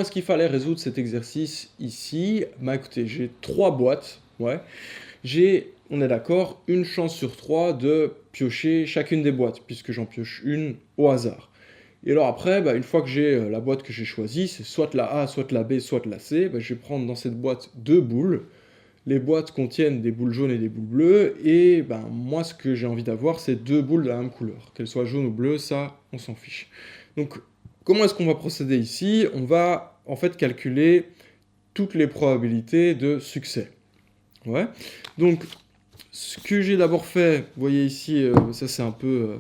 comment est-ce qu'il fallait résoudre cet exercice ici? Bah écoutez, j'ai 3 boîtes, ouais. J'ai, on est d'accord, une chance sur 3 de piocher chacune des boîtes, puisque j'en pioche une au hasard. Et alors après, bah, une fois que j'ai la boîte que j'ai choisie, c'est soit la A, soit la B, soit la C, bah, je vais prendre dans cette boîte 2 boules. Les boîtes contiennent des boules jaunes et des boules bleues, et ben, moi ce que j'ai envie d'avoir, c'est 2 boules de la même couleur. Qu'elles soient jaunes ou bleues, ça, on s'en fiche. Donc, comment est-ce qu'on va procéder ici? On va en fait calculer toutes les probabilités de succès. Ouais. Donc, ce que j'ai d'abord fait, vous voyez ici, ça c'est un peu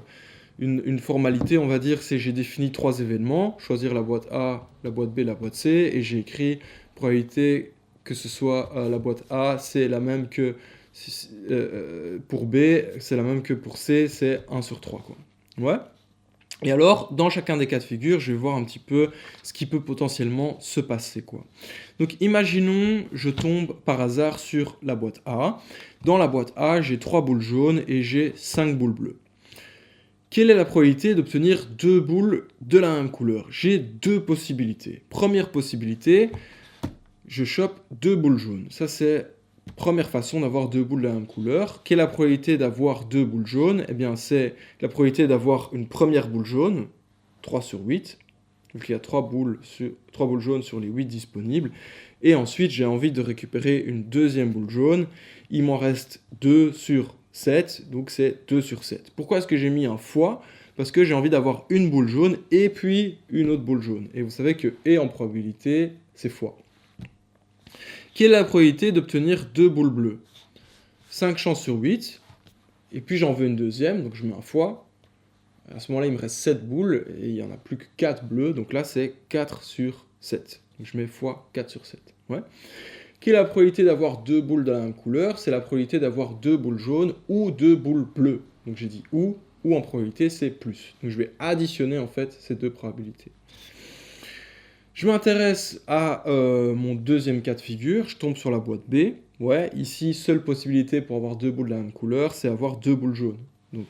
une formalité, on va dire, c'est j'ai défini 3 événements, choisir la boîte A, la boîte B, la boîte C, et j'ai écrit probabilité que ce soit la boîte A, c'est la même que pour B, c'est la même que pour C, c'est 1 sur 3, quoi. Ouais. Et alors, dans chacun des cas de figure, je vais voir un petit peu ce qui peut potentiellement se passer, quoi. Donc, imaginons, je tombe par hasard sur la boîte A. Dans la boîte A, j'ai 3 boules jaunes et j'ai 5 boules bleues. Quelle est la probabilité d'obtenir 2 boules de la même couleur? J'ai 2 possibilités. Première possibilité, je chope 2 boules jaunes. Ça, c'est première façon d'avoir 2 boules de la même couleur. Quelle est la probabilité d'avoir 2 boules jaunes? Eh bien, c'est la probabilité d'avoir une première boule jaune, 3 sur 8. Donc, il y a 3 boules jaunes sur les 8 disponibles. Et ensuite, j'ai envie de récupérer une deuxième boule jaune. Il m'en reste 2 sur 7, donc c'est 2 sur 7. Pourquoi est-ce que j'ai mis un fois? Parce que j'ai envie d'avoir une boule jaune et puis une autre boule jaune. Et vous savez que et en probabilité, c'est fois. Quelle est la probabilité d'obtenir 2 boules bleues? 5 chances sur 8. Et puis j'en veux une deuxième, donc je mets un fois. À ce moment-là, il me reste 7 boules et il n'y en a plus que 4 bleues. Donc là, c'est 4 sur 7. Donc je mets fois 4 sur 7. Ouais. Quelle est la probabilité d'avoir 2 boules de la même couleur? C'est la probabilité d'avoir 2 boules jaunes ou 2 boules bleues. Donc j'ai dit ou en probabilité, c'est plus. Donc je vais additionner en fait ces deux probabilités. Je m'intéresse à mon deuxième cas de figure, je tombe sur la boîte B. Ouais, ici, seule possibilité pour avoir 2 boules de la même couleur, c'est avoir 2 boules jaunes. Donc,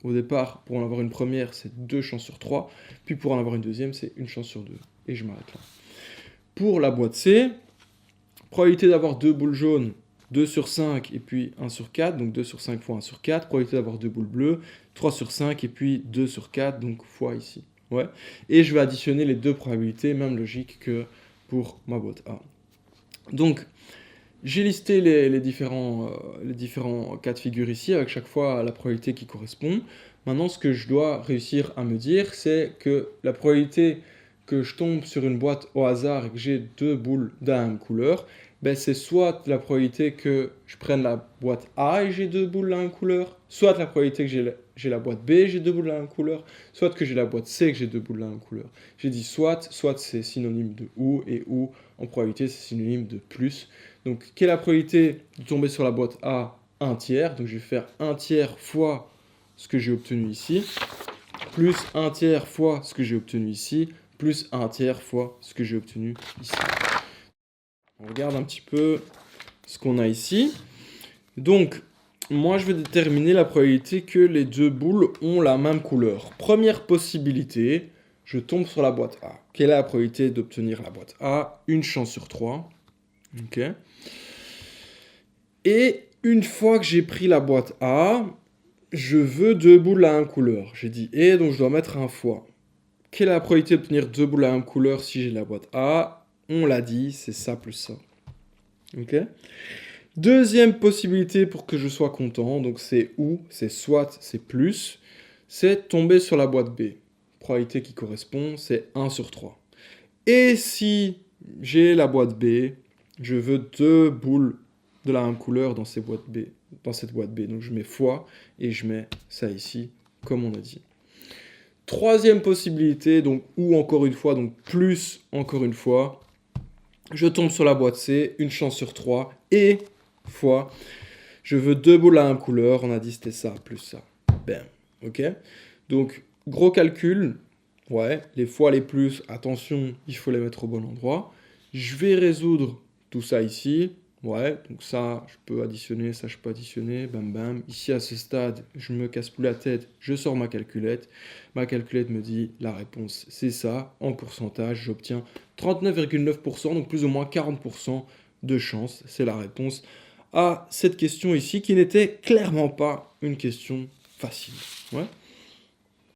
au départ, pour en avoir une première, c'est 2 chances sur 3. Puis pour en avoir une deuxième, c'est 1 chance sur 2. Et je m'arrête là. Pour la boîte C, probabilité d'avoir 2 boules jaunes, 2 sur 5 et puis 1 sur 4. Donc 2 sur 5 fois 1 sur 4. Probabilité d'avoir 2 boules bleues, 3 sur 5 et puis 2 sur 4, donc fois ici. Ouais. Et je vais additionner les deux probabilités, même logique que pour ma boîte A. Donc, j'ai listé les différents cas de figure ici, avec chaque fois la probabilité qui correspond. Maintenant, ce que je dois réussir à me dire, c'est que la probabilité que je tombe sur une boîte au hasard et que j'ai 2 boules de la même couleur, ben c'est soit la probabilité que je prenne la boîte A et j'ai 2 boules de la même couleur, soit la probabilité que j'ai la boîte B et j'ai 2 boules de la même couleur, soit que j'ai la boîte C et que j'ai 2 boules de la même couleur. J'ai dit soit c'est synonyme de ou, et ou en probabilité c'est synonyme de plus. Donc quelle est la probabilité de tomber sur la boîte A? 1 tiers, donc je vais faire 1 tiers fois ce que j'ai obtenu ici, plus 1 tiers fois ce que j'ai obtenu ici, plus 1 tiers fois ce que j'ai obtenu ici. On regarde un petit peu ce qu'on a ici. Donc, moi, je vais déterminer la probabilité que les deux boules ont la même couleur. Première possibilité, je tombe sur la boîte A. Quelle est la probabilité d'obtenir la boîte A? 1 chance sur 3. Ok. Et une fois que j'ai pris la boîte A, je veux 2 boules de la même couleur. J'ai dit et, donc je dois mettre un fois. Quelle est la probabilité d'obtenir 2 boules de la même couleur si j'ai la boîte A? On l'a dit, c'est ça plus ça. Ok. Deuxième possibilité pour que je sois content, donc c'est ou, c'est soit, c'est plus, c'est tomber sur la boîte B. Probabilité qui correspond, c'est 1 sur 3. Et si j'ai la boîte B, je veux 2 boules de la même couleur dans cette boîte B. Donc je mets fois et je mets ça ici, comme on a dit. Troisième possibilité, donc ou encore une fois, donc plus encore une fois. Je tombe sur la boîte C, 1 chance sur 3, et fois, je veux 2 boules à la même couleur, on a dit c'était ça, plus ça. Bam, ok. Donc, gros calcul, ouais, les fois, les plus, attention, il faut les mettre au bon endroit. Je vais résoudre tout ça ici, Ouais, donc ça, je peux additionner, ça, je peux additionner, bam bam. Ici, à ce stade, je me casse plus la tête, je sors ma calculette. Ma calculette me dit la réponse, c'est ça. En pourcentage, j'obtiens 39,9%, donc plus ou moins 40% de chance. C'est la réponse à cette question ici, qui n'était clairement pas une question facile. Ouais.